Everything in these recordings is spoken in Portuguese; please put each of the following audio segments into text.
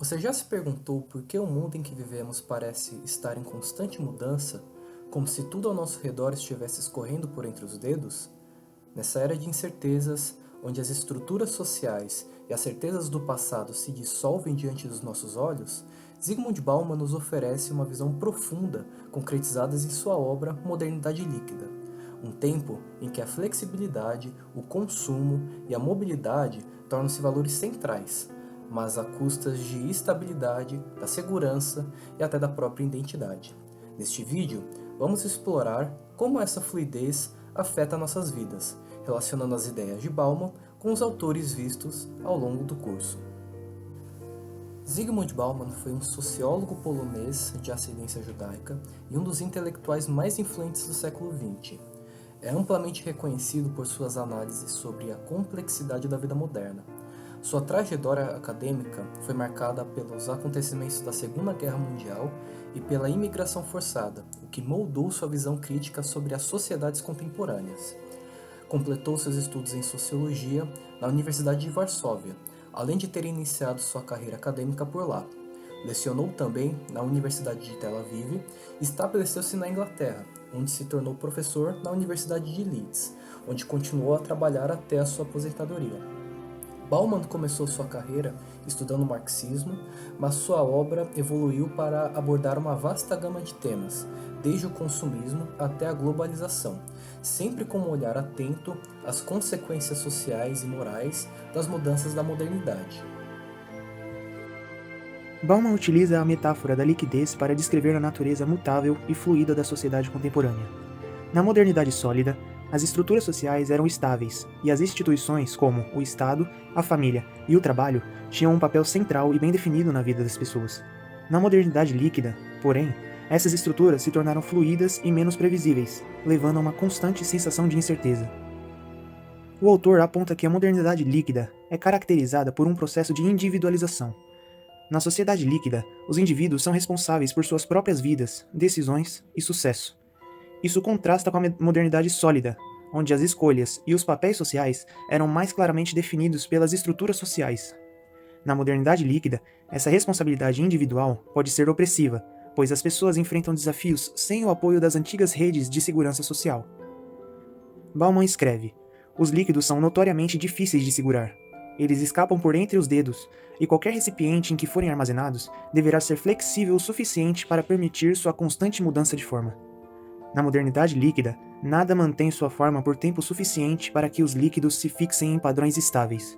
Você já se perguntou por que o mundo em que vivemos parece estar em constante mudança, como se tudo ao nosso redor estivesse escorrendo por entre os dedos? Nessa era de incertezas, onde as estruturas sociais e as certezas do passado se dissolvem diante dos nossos olhos, Zygmunt Bauman nos oferece uma visão profunda, concretizada em sua obra Modernidade Líquida. Um tempo em que a flexibilidade, o consumo e a mobilidade tornam-se valores centrais, mas a custas de estabilidade, da segurança e até da própria identidade. Neste vídeo, vamos explorar como essa fluidez afeta nossas vidas, relacionando as ideias de Bauman com os autores vistos ao longo do curso. Zygmunt Bauman foi um sociólogo polonês de ascendência judaica e um dos intelectuais mais influentes do século XX. É amplamente reconhecido por suas análises sobre a complexidade da vida moderna. Sua trajetória acadêmica foi marcada pelos acontecimentos da Segunda Guerra Mundial e pela imigração forçada, o que moldou sua visão crítica sobre as sociedades contemporâneas. Completou seus estudos em sociologia na Universidade de Varsóvia, além de ter iniciado sua carreira acadêmica por lá. Lecionou também na Universidade de Tel Aviv e estabeleceu-se na Inglaterra, onde se tornou professor na Universidade de Leeds, onde continuou a trabalhar até a sua aposentadoria. Bauman começou sua carreira estudando marxismo, mas sua obra evoluiu para abordar uma vasta gama de temas, desde o consumismo até a globalização, sempre com um olhar atento às consequências sociais e morais das mudanças da modernidade. Bauman utiliza a metáfora da liquidez para descrever a natureza mutável e fluida da sociedade contemporânea. Na modernidade sólida, as estruturas sociais eram estáveis, e as instituições como o Estado, a família e o trabalho tinham um papel central e bem definido na vida das pessoas. Na modernidade líquida, porém, essas estruturas se tornaram fluídas e menos previsíveis, levando a uma constante sensação de incerteza. O autor aponta que a modernidade líquida é caracterizada por um processo de individualização. Na sociedade líquida, os indivíduos são responsáveis por suas próprias vidas, decisões e sucesso. Isso contrasta com a modernidade sólida, onde as escolhas e os papéis sociais eram mais claramente definidos pelas estruturas sociais. Na modernidade líquida, essa responsabilidade individual pode ser opressiva, pois as pessoas enfrentam desafios sem o apoio das antigas redes de segurança social. Bauman escreve: os líquidos são notoriamente difíceis de segurar. Eles escapam por entre os dedos, e qualquer recipiente em que forem armazenados deverá ser flexível o suficiente para permitir sua constante mudança de forma. Na modernidade líquida, nada mantém sua forma por tempo suficiente para que os líquidos se fixem em padrões estáveis.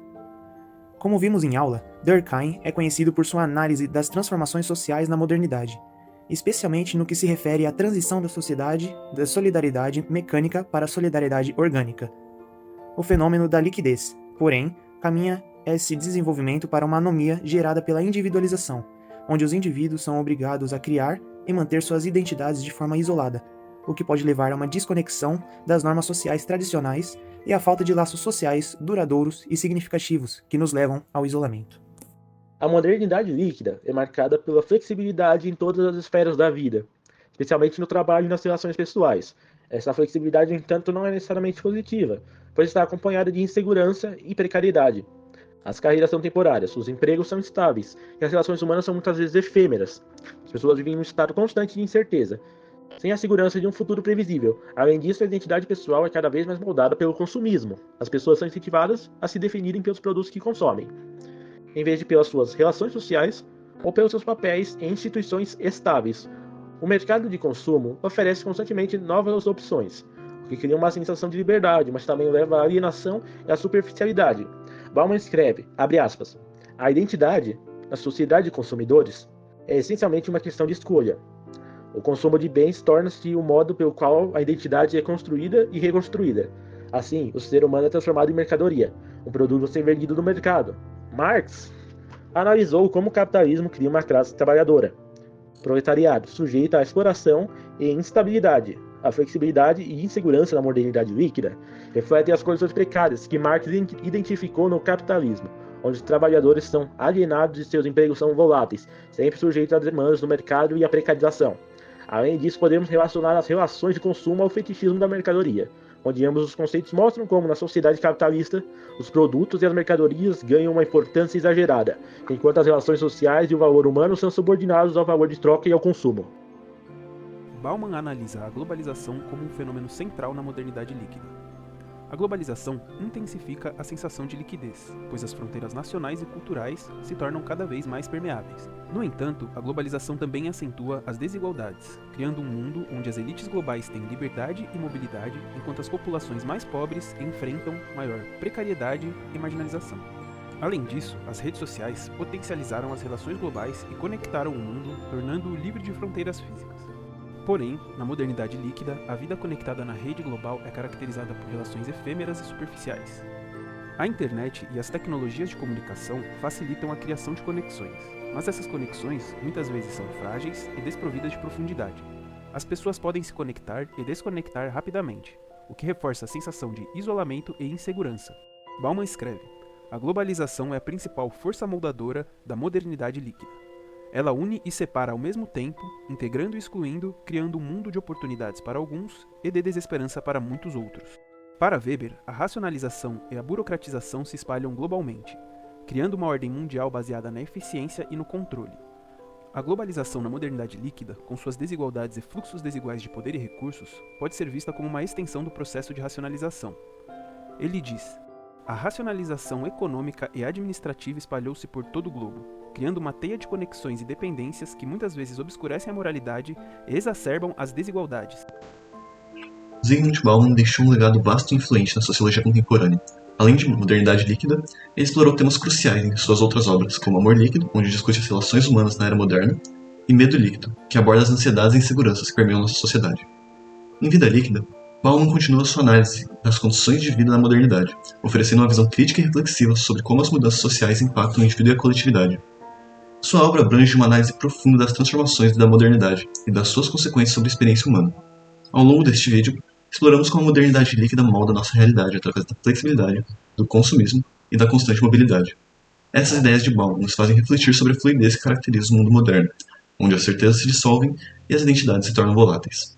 Como vimos em aula, Durkheim é conhecido por sua análise das transformações sociais na modernidade, especialmente no que se refere à transição da sociedade da solidariedade mecânica para a solidariedade orgânica. O fenômeno da liquidez, porém, caminha esse desenvolvimento para uma anomia gerada pela individualização, onde os indivíduos são obrigados a criar e manter suas identidades de forma isolada, o que pode levar a uma desconexão das normas sociais tradicionais e à falta de laços sociais duradouros e significativos que nos levam ao isolamento. A modernidade líquida é marcada pela flexibilidade em todas as esferas da vida, especialmente no trabalho e nas relações pessoais. Essa flexibilidade, no entanto, não é necessariamente positiva, pois está acompanhada de insegurança e precariedade. As carreiras são temporárias, os empregos são instáveis e as relações humanas são muitas vezes efêmeras. As pessoas vivem em um estado constante de incerteza, sem a segurança de um futuro previsível. Além disso, a identidade pessoal é cada vez mais moldada pelo consumismo. As pessoas são incentivadas a se definirem pelos produtos que consomem, em vez de pelas suas relações sociais ou pelos seus papéis em instituições estáveis. O mercado de consumo oferece constantemente novas opções, o que cria uma sensação de liberdade, mas também leva à alienação e à superficialidade. Bauman escreve, abre aspas, a identidade, na sociedade de consumidores, é essencialmente uma questão de escolha. O consumo de bens torna-se o modo pelo qual a identidade é construída e reconstruída. Assim, o ser humano é transformado em mercadoria, um produto a ser vendido no mercado. Marx analisou como o capitalismo cria uma classe trabalhadora, proletariado, sujeita à exploração e instabilidade. A flexibilidade e insegurança da modernidade líquida refletem as condições precárias que Marx identificou no capitalismo, onde os trabalhadores são alienados e seus empregos são voláteis, sempre sujeitos às demandas do mercado e à precarização. Além disso, podemos relacionar as relações de consumo ao fetichismo da mercadoria. onde ambos os conceitos mostram como, na sociedade capitalista, os produtos e as mercadorias ganham uma importância exagerada, enquanto as relações sociais e o valor humano são subordinados ao valor de troca e ao consumo. Bauman analisa a globalização como um fenômeno central na modernidade líquida. A globalização intensifica a sensação de liquidez, pois as fronteiras nacionais e culturais se tornam cada vez mais permeáveis. No entanto, a globalização também acentua as desigualdades, criando um mundo onde as elites globais têm liberdade e mobilidade, enquanto as populações mais pobres enfrentam maior precariedade e marginalização. Além disso, as redes sociais potencializaram as relações globais e conectaram o mundo, tornando-o livre de fronteiras físicas. Porém, na modernidade líquida, a vida conectada na rede global é caracterizada por relações efêmeras e superficiais. A internet e as tecnologias de comunicação facilitam a criação de conexões, mas essas conexões muitas vezes são frágeis e desprovidas de profundidade. As pessoas podem se conectar e desconectar rapidamente, o que reforça a sensação de isolamento e insegurança. Bauman escreve: a globalização é a principal força moldadora da modernidade líquida. Ela une e separa ao mesmo tempo, integrando e excluindo, criando um mundo de oportunidades para alguns e de desesperança para muitos outros. Para Weber, a racionalização e a burocratização se espalham globalmente, criando uma ordem mundial baseada na eficiência e no controle. A globalização na modernidade líquida, com suas desigualdades e fluxos desiguais de poder e recursos, pode ser vista como uma extensão do processo de racionalização. Ele diz: a racionalização econômica e administrativa espalhou-se por todo o globo, criando uma teia de conexões e dependências que muitas vezes obscurecem a moralidade e exacerbam as desigualdades. Zygmunt Bauman deixou um legado vasto e influente na sociologia contemporânea. Além de modernidade líquida, ele explorou temas cruciais em suas outras obras, como Amor Líquido, onde discute as relações humanas na era moderna, e Medo Líquido, que aborda as ansiedades e inseguranças que permeiam nossa sociedade. Em Vida Líquida, Bauman continua sua análise das condições de vida na modernidade, oferecendo uma visão crítica e reflexiva sobre como as mudanças sociais impactam o indivíduo e a coletividade. Sua obra abrange uma análise profunda das transformações da modernidade e das suas consequências sobre a experiência humana. Ao longo deste vídeo, exploramos como a modernidade líquida molda nossa realidade através da flexibilidade, do consumismo e da constante mobilidade. Essas ideias de Bauman nos fazem refletir sobre a fluidez que caracteriza o mundo moderno, onde as certezas se dissolvem e as identidades se tornam voláteis.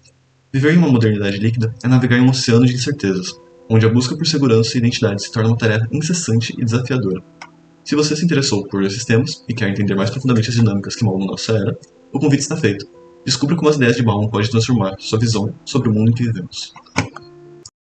Viver em uma modernidade líquida é navegar em um oceano de incertezas, onde a busca por segurança e identidade se torna uma tarefa incessante e desafiadora. Se você se interessou por esses temas e quer entender mais profundamente as dinâmicas que moldam nossa era, o convite está feito. Descubra como as ideias de Bauman podem transformar sua visão sobre o mundo em que vivemos.